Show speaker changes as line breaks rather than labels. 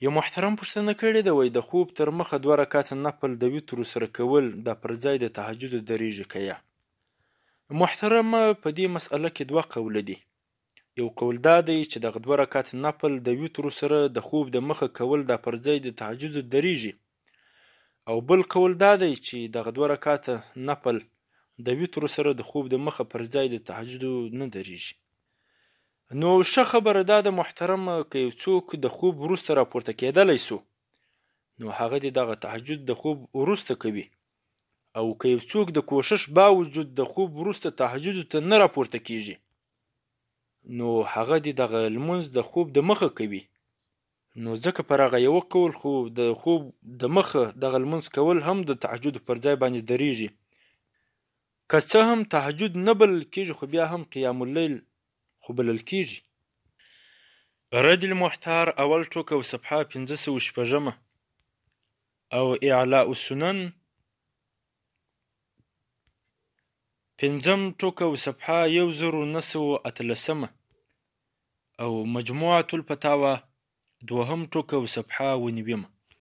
یو محترم پوښتنه کړې ده، وایي د خوب تر مخه 2 رکعاته نفل د وترو سره کول دا پر ځای د تهجد درېږي که یا؟ محترمه، په دې مسئله کې 2 قوله دي. یو قول دا دی چې دغه 2 رکعاته نفل د وترو سره د خوب د مخه کول دا پر ځای د تهجد درېږي، او بل قول دا دی چې دغه 2 رکعاته نفل د وترو سره د خوب د مخه پر ځای د تهجد نه درېږي. نو ښه خبره دا ده محترمه، که یو څوک د خوب وروسته راپورته کېدلی سو نو هغه دې دغه تهجد د خوب وروسته کوي، او که یو څوک د کوشش باوجود د خوب وروسته تهجد ته نه راپورته کیږي نو هغه دې دغه لمونځ د خوب د مخه کوي. نو ځکه پر هغه یو قول خو د خوب د مخه دغه لمونځ کول هم د تهجد پر ځای باندې درېږي، که څه هم تهجد نه بلل کیږي خو بیا هم قیام اللیل خو بلل کیږي. رد المحتار اول ټوکه او صفحه 506 او اعلاء السنن 5م ټوکه او صفحه 1913 او مجموعة الفتاوى 2م ټوکه او صفحه 9.